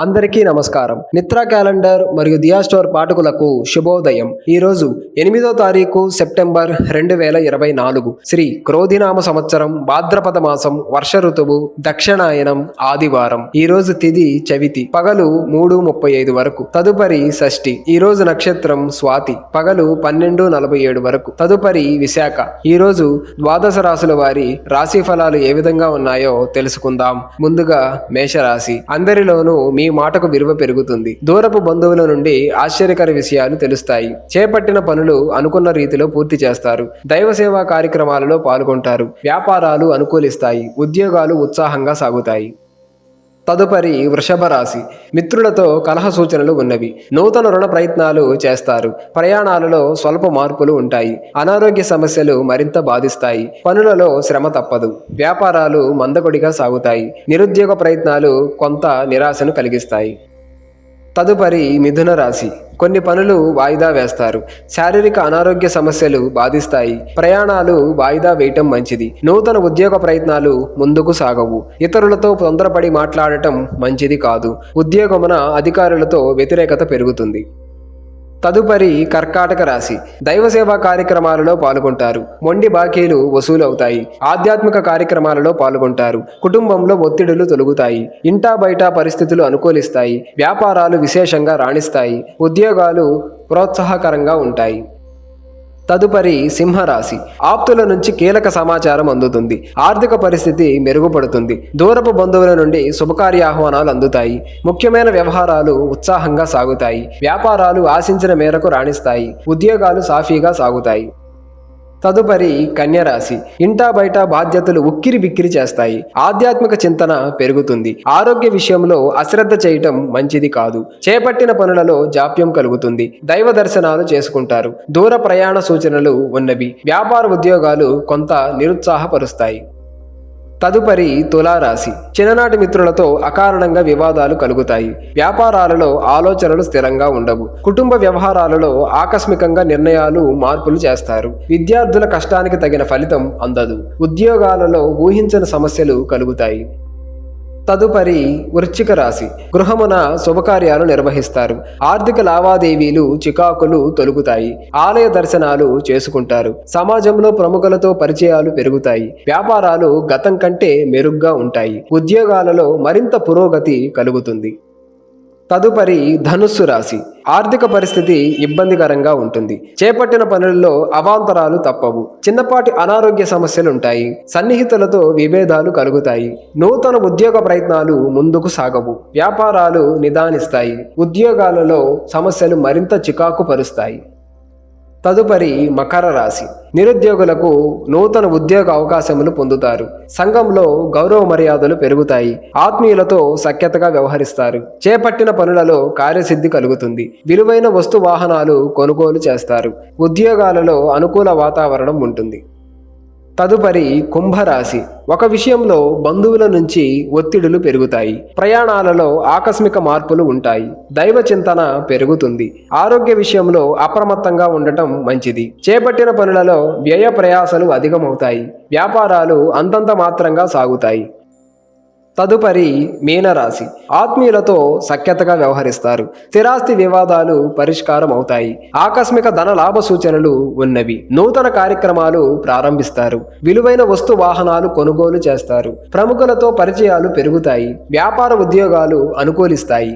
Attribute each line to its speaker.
Speaker 1: అందరికీ నమస్కారం. నిత్రా క్యాలెండర్ మరియు దియా స్టోర్ పాఠకులకు శుభోదయం. ఈరోజు 8వ తారీఖు సెప్టెంబర్ 2024 శ్రీ క్రోధినామ సంవత్సరం భాద్రపద మాసం వర్ష ఋతువు దక్షిణాయనం ఆదివారం. ఈరోజు తిథి చవితి పగలు 3:35 వరకు, తదుపరి షష్ఠి. ఈరోజు నక్షత్రం స్వాతి పగలు 12:47 వరకు, తదుపరి విశాఖ. ఈరోజు ద్వాదశ రాశుల వారి రాశి ఫలాలు ఏ విధంగా ఉన్నాయో తెలుసుకుందాం. ముందుగా మేషరాశి. అందరిలోనూ మీ మాటకు విలువ పెరుగుతుంది. దూరపు బంధువుల నుండి ఆశ్చర్యకర విషయాలు తెలుస్తాయి. చేపట్టిన పనులు అనుకున్న రీతిలో పూర్తి చేస్తారు. దైవ సేవా కార్యక్రమాలలో పాల్గొంటారు. వ్యాపారాలు అనుకూలిస్తాయి. ఉద్యోగాలు ఉత్సాహంగా సాగుతాయి. తదుపరి వృషభ రాశి. మిత్రులతో కలహ సూచనలు ఉన్నవి. నూతన రుణ ప్రయత్నాలు చేస్తారు. ప్రయాణాలలో స్వల్ప మార్పులు ఉంటాయి. అనారోగ్య సమస్యలు మరింత బాధిస్తాయి. పనులలో శ్రమ తప్పదు. వ్యాపారాలు మందకొడిగా సాగుతాయి. నిరుద్యోగ ప్రయత్నాలు కొంత నిరాశను కలిగిస్తాయి. తదుపరి మిథున రాశి. కొన్ని పనులు వాయిదా వేస్తారు. శారీరక అనారోగ్య సమస్యలు బాధిస్తాయి. ప్రయాణాలు వాయిదా వేయటం మంచిది. నూతన ఉద్యోగ ప్రయత్నాలు ముందుకు సాగవు. ఇతరులతో తొందరపడి మాట్లాడటం మంచిది కాదు. ఉద్యోగమున అధికారులతో వ్యతిరేకత పెరుగుతుంది. తదుపరి కర్కాటక రాశి. దైవ సేవా కార్యక్రమాలలో పాల్గొంటారు. మొండి బాకీలు వసూలవుతాయి. ఆధ్యాత్మిక కార్యక్రమాలలో పాల్గొంటారు. కుటుంబంలో ఒత్తిడులు తొలగుతాయి. ఇంటా బయట పరిస్థితులు అనుకూలిస్తాయి. వ్యాపారాలు విశేషంగా రాణిస్తాయి. ఉద్యోగాలు ప్రోత్సాహకరంగా ఉంటాయి. తదుపరి సింహరాశి. ఆప్తుల నుంచి కీలక సమాచారం అందుతుంది. ఆర్థిక పరిస్థితి మెరుగుపడుతుంది. దూరపు బంధువుల నుండి శుభకార్యాహ్వానాలు అందుతాయి. ముఖ్యమైన వ్యవహారాలు ఉత్సాహంగా సాగుతాయి. వ్యాపారాలు ఆశించిన మేరకు రాణిస్తాయి. ఉద్యోగాలు సాఫీగా సాగుతాయి. తదుపరి కన్యరాశి. ఇంటా బయట బాధ్యతలు ఉక్కిరి బిక్కిరి చేస్తాయి. ఆధ్యాత్మిక చింతన పెరుగుతుంది. ఆరోగ్య విషయంలో అశ్రద్ధ చేయటం మంచిది కాదు. చేపట్టిన పనులలో జాప్యం కలుగుతుంది. దైవ దర్శనాలు చేసుకుంటారు. దూర ప్రయాణ సూచనలు ఉన్నవి. వ్యాపార ఉద్యోగాలు కొంత నిరుత్సాహపరుస్తాయి. తదుపరి తులారాశి. చిన్ననాటి మిత్రులతో అకారణంగా వివాదాలు కలుగుతాయి. వ్యాపారాలలో ఆలోచనలు స్థిరంగా ఉండవు. కుటుంబ వ్యవహారాలలో ఆకస్మికంగా నిర్ణయాలు మార్పులు చేస్తారు. విద్యార్థుల కష్టానికి తగిన ఫలితం అందదు. ఉద్యోగాలలో ఊహించని సమస్యలు కలుగుతాయి. తదుపరి వృశ్చిక రాశి. గృహమున శుభకార్యాలు నిర్వహిస్తారు. ఆర్థిక లావాదేవీలు చికాకులు తొలుగుతాయి. ఆలయ దర్శనాలు చేసుకుంటారు. సమాజంలో ప్రముఖులతో పరిచయాలు పెరుగుతాయి. వ్యాపారాలు గతం కంటే మెరుగ్గా ఉంటాయి. ఉద్యోగాలలో మరింత పురోగతి కలుగుతుంది. తదుపరి ధనుస్సు రాశి. ఆర్థిక పరిస్థితి ఇబ్బందికరంగా ఉంటుంది. చేపట్టిన పనుల్లో అవాంతరాలు తప్పవు. చిన్నపాటి అనారోగ్య సమస్యలుంటాయి. సన్నిహితులతో విభేదాలు కలుగుతాయి. నూతన ఉద్యోగ ప్రయత్నాలు ముందుకు సాగవు. వ్యాపారాలు నిదానిస్తాయి. ఉద్యోగాలలో సమస్యలు మరింత చికాకు పరుస్తాయి. తదుపరి మకర రాశి. నిరుద్యోగులకు నూతన ఉద్యోగ అవకాశములు పొందుతారు. సంఘంలో గౌరవ మర్యాదలు పెరుగుతాయి. ఆత్మీయులతో సఖ్యతగా వ్యవహరిస్తారు. చేపట్టిన పనులలో కార్యసిద్ధి కలుగుతుంది. విలువైన వస్తు వాహనాలు కొనుగోలు చేస్తారు. ఉద్యోగాలలో అనుకూల వాతావరణం ఉంటుంది. తదుపరి కుంభరాశి. ఒక విషయంలో బంధువుల నుంచి ఒత్తిడులు పెరుగుతాయి. ప్రయాణాలలో ఆకస్మిక మార్పులు ఉంటాయి. దైవ చింతన పెరుగుతుంది. ఆరోగ్య విషయంలో అప్రమత్తంగా ఉండటం మంచిది. చేపట్టిన పనులలో వ్యయ ప్రయాసలు అధికమవుతాయి. వ్యాపారాలు అంతంత మాత్రంగా సాగుతాయి. తదుపరి మీనరాశి. ఆత్మీయులతో సఖ్యతగా వ్యవహరిస్తారు. స్థిరాస్తి వివాదాలు పరిష్కారం అవుతాయి. ఆకస్మిక ధన లాభ సూచనలు ఉన్నవి. నూతన కార్యక్రమాలు ప్రారంభిస్తారు. విలువైన వస్తు వాహనాలు కొనుగోలు చేస్తారు. ప్రముఖులతో పరిచయాలు పెరుగుతాయి. వ్యాపార ఉద్యోగాలు అనుకూలిస్తాయి.